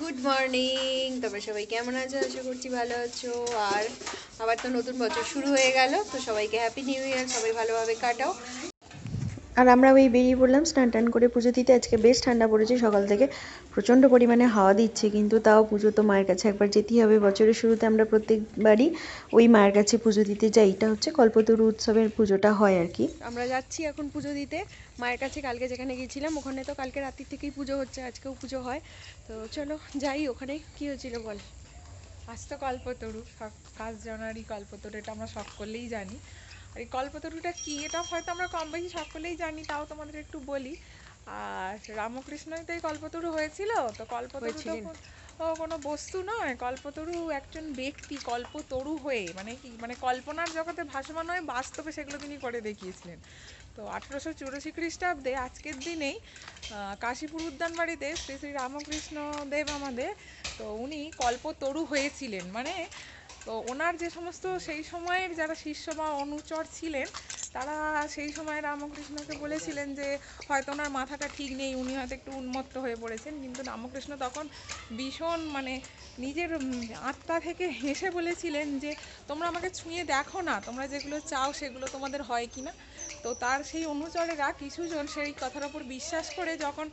Good morning, তোমরা সবাই কেমন আছো? আশা করছি ভালো আছো। আর আবার তো নতুন বছর শুরু হয়ে গেল, তো সবাইকে হ্যাপি নিউ ইয়ার। সবাই ভালোভাবে কাটাও। আর আমরা ওই বেরিয়ে পড়লাম স্নান টান করে পুজো দিতে। আজকে বেশ ঠান্ডা পড়েছে, সকাল থেকে প্রচণ্ড পরিমাণে হাওয়া দিচ্ছে, কিন্তু তাও পুজো তো মায়ের কাছে একবার যেতেই হবে। বছরের শুরুতে আমরা প্রত্যেকবারই ওই মায়ের কাছে পুজো দিতে যাই। এটা হচ্ছে কল্পতরু উৎসবের পুজোটা হয় আর কি। আমরা যাচ্ছি এখন পুজো দিতে মায়ের কাছে। কালকে যেখানে গিয়েছিলাম ওখানে তো কালকে রাত্রির থেকেই পুজো হচ্ছে, আজকেও পুজো হয়। তো চলো যাই। ওখানে কি হয়েছিল বল? আজ তো কল্পতরু, 1 জানুয়ারি কল্পতরু, এটা আমরা সকলেই জানি। আর এই কল্পতরুটা কি, এটা হয়তো আমরা কম বেশি সকলেই জানি, তাও তোমাদের একটু বলি। আর রামকৃষ্ণই তো এই কল্পতরু হয়েছিল। তো কল্পতরু তো কোনো বস্তু নয়, কল্পতরু একজন ব্যক্তি কল্পতরু হয়ে, মানে কি, মানে কল্পনার জগতে ভাসমান হয়ে বাস্তবে সেগুলো তিনি করে দেখিয়েছিলেন। তো 1884 খ্রিস্টাব্দে আজকের দিনেই কাশীপুর উদ্যান বাড়িতে শ্রী শ্রী রামকৃষ্ণ দেব আমাদের, তো উনি কল্পতরু হয়েছিলেন। মানে তো ওনার যে সমস্ত সেই সময়ের যারা শিষ্য বা অনুচর ছিলেন, তারা সেই সময় রামকৃষ্ণকে বলেছিলেন যে হয়তো ওনার মাথাটা ঠিক নেই, উনি হয়তো একটু উন্মত্ত হয়ে পড়েছেন। কিন্তু রামকৃষ্ণ তখন ভীষণ মানে নিজের আত্মা থেকে হেসে বলেছিলেন যে তোমরা আমাকে ছুঁয়ে দেখো না, তোমরা যেগুলো চাও সেগুলো তোমাদের হয় কি না। তো তার সেই অনুচরেরা কিছুজন সেই কথার ওপর বিশ্বাস করে যখন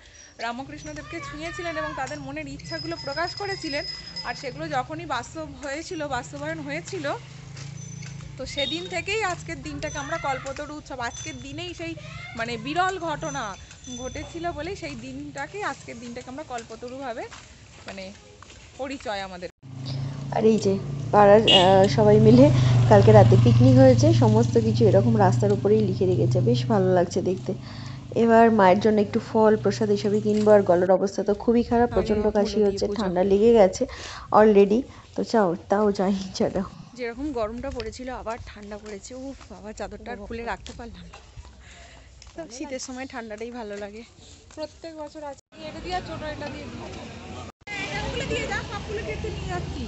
রামকৃষ্ণদেবকে ছুঁয়েছিলেন এবং তাদের মনের ইচ্ছাগুলো প্রকাশ করেছিলেন, আর সেগুলো যখনই বাস্তবায়ন হয়েছিল, তো সেদিন থেকেই আজকের দিনটাকে আমরা কল্পতরু উৎসব, আজকের দিনেই সেই মানে বিরল ঘটনা ঘটেছিল বলেই সেই দিনটাকে, আজকের দিনটাকে আমরা কল্পতরুভাবে মানে পরিচয় আমাদের। আর এই যে পাড়ার সবাই মিলে কালকে রাতে পিকনিক হয়েছে, সমস্ত কিছু এরকম রাস্তার উপরেই লিখে রেখেছে, বেশ ভালো লাগছে দেখতে। এবার মায়ের জন্য একটু ফল প্রসাদ এসবই কিনবো। আর গলার অবস্থা তো খুবই খারাপ, প্রচণ্ড কাশি হচ্ছে, ঠান্ডা লেগে গেছে অলরেডি। তো তাও যাই, চলো। যেরকম গরমটা পড়েছিল আবার ঠান্ডা পড়েছে। উফ বাবা, চাদরটা আর খুলে রাখতে পারলাম না। তো শীতের সময় ঠান্ডাটাই ভালো লাগে। প্রত্যেক বছর আছে, এটা দিয়ে ছোট, এটা দিয়ে দিয়ে যা, সবগুলো কেটে নিয়ে যাচ্ছি।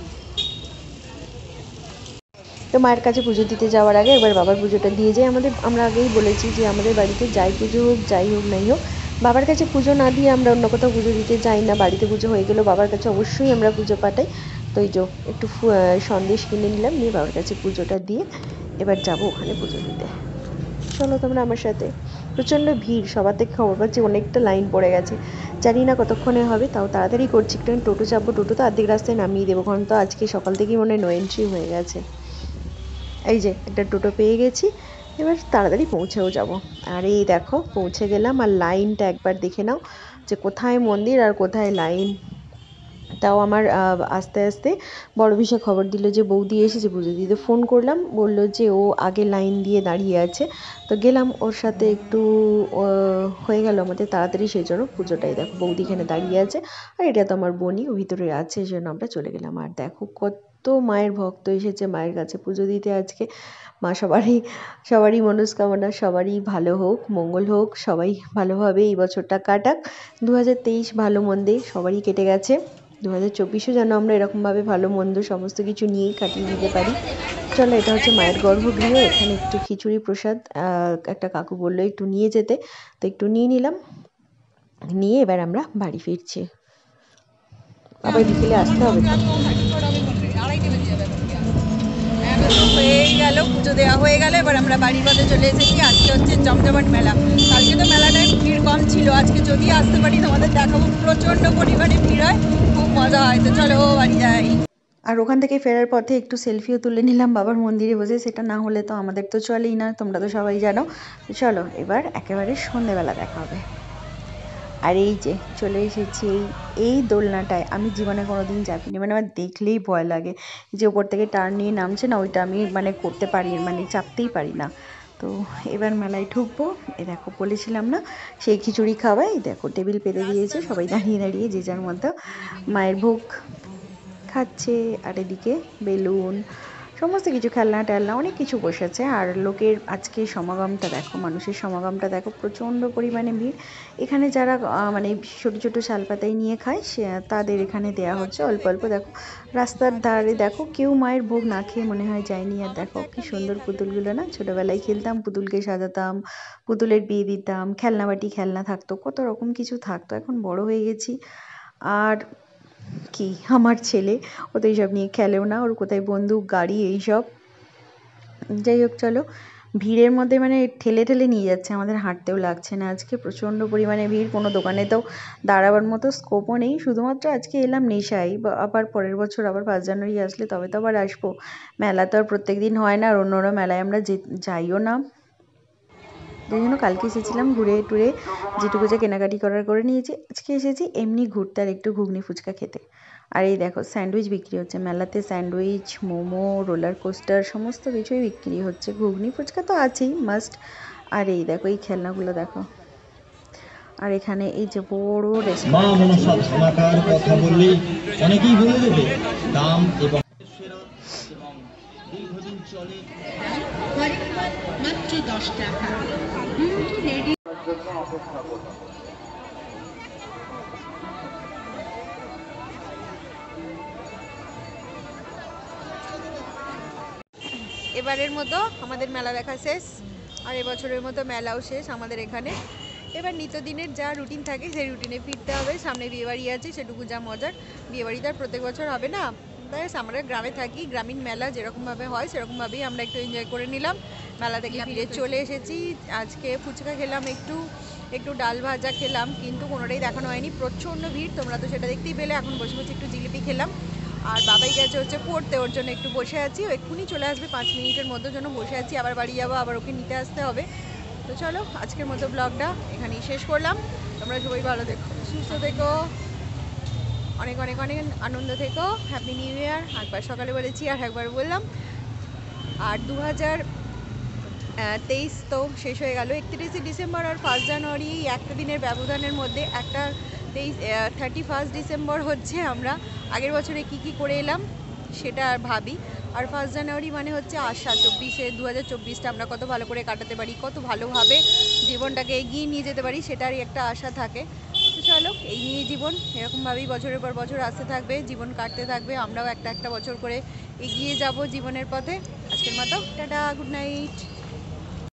তো মায়ের কাছে পুজো দিতে যাওয়ার আগে একবার বাবার পুজোটা দিয়ে যাই। আমরা আগেই বলেছি যে আমাদের বাড়িতে যাই পুজো হোক, যাই হোক নাই হোক, বাবার কাছে পুজো না দিয়ে আমরা অন্য কোথাও পুজো দিতে যাই না। বাড়িতে পুজো হয়ে গেলেও বাবার কাছে অবশ্যই আমরা পুজো পাঠাই। তো এই যে একটু সন্দেশ কিনে নিলাম, নিয়ে বাবার কাছে পুজোটা দিয়ে এবার যাব ওখানে পুজো দিতে। চলো তোমরা আমার সাথে। প্রচণ্ড ভিড়, সবার থেকে খবর পাচ্ছি অনেকটা লাইন পড়ে গেছে। জানি না কতক্ষণে হবে, তাও তাড়াতাড়ি করছি। একটু টোটো চাপবো, টোটো তো অর্ধেক রাস্তায় নামিয়ে দেবো, কারণ তো আজকে সকাল থেকেই মনে হয় নো এন্ট্রি হয়ে গেছে। এই যে একটা টোটো পেয়ে গেছি, এবার তাড়াতাড়ি পৌঁছেও যাব। আর এই দেখো পৌঁছে গেলাম। আর লাইনটা একবার দেখে নাও যে কোথায় মন্দির আর কোথায় লাইন। তাও আমার আস্তে আস্তে বড় পিসা খবর দিল যে বৌদি এসেছে পুজো দিতে। ফোন করলাম, বললো যে ও আগে লাইন দিয়ে দাঁড়িয়ে আছে। তো গেলাম ওর সাথে, একটু হয়ে গেল আমাদের তাড়াতাড়ি। সেই জন্য পুজোটাই দেখো, বৌদি এখানে দাঁড়িয়ে আছে আর এটা তো আমার বোনই, ও ভিতরে আছে, সেই জন্য আমরা চলে গেলাম। আর দেখো কত মায়ের ভক্ত এসেছে মায়ের কাছে পুজো দিতে আজকে। মা সবারই মনস্কামনা, সবারই ভালো হোক, মঙ্গল হোক, সবাই ভালোভাবে এই বছরটা কাটাক। 2023 ভালো মন্দে সবারই কেটে গেছে। 2024ও যেন আমরা এরকমভাবে ভালো মন্দ সমস্ত কিছু নিয়েই কাটিয়ে দিতে পারি। চলো, এটা হচ্ছে মায়ের গর্ভগৃহ। এখানে একটু খিচুড়ি প্রসাদ একটা কাকু বললো একটু নিয়ে যেতে, তো একটু নিয়ে নিলাম। নিয়ে এবার আমরা বাড়ি ফিরছি, আবার বিকেলে আসতে হবে তো। হয়েই গেল, পুজো দেওয়া হয়ে গেল, এবার আমরা বাড়ির পথে চলে এসেছি। আজকে হচ্ছে জমজমাট মেলা। কালকে তো মেলাটায় ভিড় কম ছিল, আজকে যদি আসতে পারি তোমাদের দেখাবো, প্রচণ্ড পরিমাণে ভিড় হয়, খুব মজা হয়। তো চলো বাড়ি যাই। আর ওখান থেকে ফেরার পথে একটু সেলফিও তুলে নিলাম বাবার মন্দিরে বসে। সেটা না হলে তো আমাদের তো চলেই না, তোমরা তো সবাই জানো। তো চলো এবার একেবারে সন্ধেবেলা দেখা হবে। আর এই যে চলে এসেছি এই দোলনাটায়। আমি জীবনে কোনোদিন চাপিনি, মানে আমার দেখলেই ভয় লাগে। যে ওপর থেকে টার্ন নিয়ে নামছে না, ওইটা আমি মানে করতে পারি, মানে চাপতেই পারি না। তো এবার মেলায় ঢুকবো। এ দেখো বলেছিলাম না সেই খিচুড়ি খাওয়াই, দেখো টেবিল পেতে দিয়েছে, সবাই দাঁড়িয়ে দাঁড়িয়ে যে যার মতো মায়ের ভোগ খাচ্ছে। আর এদিকে বেলুন সমস্ত কিছু, খেলনা টেলনা অনেক কিছু বসেছে। আর লোকের আজকে সমাগমটা দেখো, মানুষের সমাগমটা দেখো, প্রচণ্ড পরিমাণে ভিড়। এখানে যারা মানে ছোটো ছোটো শালপাতায় নিয়ে খায় তাদের এখানে দেয়া হচ্ছে অল্প অল্প। দেখো রাস্তার ধারে দেখো কেউ মায়ের ভোগ না খেয়ে মনে হয় যায়নি। আর দেখো কি সুন্দর পুতুলগুলো না, ছোটোবেলায় খেলতাম, পুতুলকে সাজাতাম, পুতুলের বিয়ে দিতাম, খেলনা বাটি খেলনা থাকতো, কত রকম কিছু থাকতো। এখন বড় হয়ে গেছি আর কি আমার ছেলে, ও তো এইসব নিয়ে খেলেও না, ওর কোথায় বন্দুক গাড়ি এইসব। যাই হোক চলো, ভিড়ের মধ্যে মানে ঠেলে ঠেলে নিয়ে যাচ্ছে, আমাদের হাঁটতেও লাগছে না। আজকে প্রচণ্ড পরিমাণে ভিড়, কোনো দোকানে তো দাঁড়াবার মতো স্কোপও নেই। শুধুমাত্র আজকে এলাম নেশাই, বা আবার পরের বছর আবার 5 জানুয়ারি আসলে তবে তো আবার আসবো। মেলা তো আর প্রত্যেক দিন হয় না, আর অন্য অন্য মেলায় আমরা যাইও না। যাই জন্য কালকে এসেছিলাম ঘুরে টুরে, যেটুকু যা কেনাকাটি করার করে নিয়েছি। আজকে এসেছি এমনি ঘুরতে আর একটু ঘুগনি ফুচকা খেতে। আর এই দেখো স্যান্ডউইচ বিক্রি হচ্ছে মেলাতে, স্যান্ডউইচ, মোমো, রোলার কোস্টার সমস্ত কিছুই বিক্রি হচ্ছে। ঘুগনি ফুচকা তো আছেই মাস্ট। আর এই দেখো এই খেলনাগুলো দেখো। আর এখানে এই যে বড় মা রেস্টুরেন্ট আছে, মনসা ধামাকার কথা বললেই অনেকেই বলে দেবে দাম এবং সেরা এবং দীর্ঘদিন চলে মাত্র 10 টাকা। এবারের মতো আমাদের মেলা দেখা শেষ, আর এবছরের মতো মেলাও শেষ আমাদের এখানে। এবার নিত্যদিনের যা রুটিন থাকে সেই রুটিনে ফিরতে হবে। সামনে বিয়েবাড়ি আছে, সেটুকু যা মজার। বিয়েবাড়ি তো আর প্রত্যেক বছর হবে না, তাই আমরা গ্রামে থাকি, গ্রামীণ মেলা যেরকমভাবে হয় সেরকমভাবেই আমরা একটু এনজয় করে নিলাম। মেলা থেকে ফিরে চলে এসেছি। আজকে ফুচকা খেলাম, একটু ডাল ভাজা খেলাম, কিন্তু কোনোটাই দেখানো হয়নি, প্রচণ্ড ভিড়, তোমরা তো সেটা দেখতেই পেলে। এখন বসে বসে একটু জিলিপি খেলাম। আর বাবাই গেছে হচ্ছে পড়তে, ওর জন্য একটু বসে আছি, ও এক্ষুনি চলে আসবে 5 মিনিটের মধ্যে, জন্য বসে আছি। আবার বাড়ি যাবো, আবার ওকে নিতে আসতে হবে। তো চলো আজকের মতো ব্লগটা এখানেই শেষ করলাম। তোমরা সবাই ভালো থেকো, সুস্থ থেকো, অনেক অনেক অনেক আনন্দ থেকো। হ্যাপি নিউ ইয়ার একবার সকালে বলেছি আর একবার বললাম। আর 2023 তো শেষ হয়ে গেল। 31শে ডিসেম্বর আর 1 জানুয়ারি, এই একটা দিনের ব্যবধানের মধ্যে একটা 31 ডিসেম্বর হচ্ছে আমরা আগের বছরে কি করে এলাম সেটা আর ভাবি। আর 1 জানুয়ারি মানে হচ্ছে আশা, 2024টা আমরা কত ভালো করে কাটাতে পারি, কত ভালোভাবে জীবনটাকে এগিয়ে নিয়ে যেতে পারি, সেটারই একটা আশা থাকে। তো চলো, এই নিয়ে জীবন এরকমভাবেই বছরের পর বছর আসতে থাকবে, জীবন কাটতে থাকবে, আমরাও একটা একটা বছর করে এগিয়ে যাব জীবনের পথে। আজকের মতো টাটা, গুড নাইট।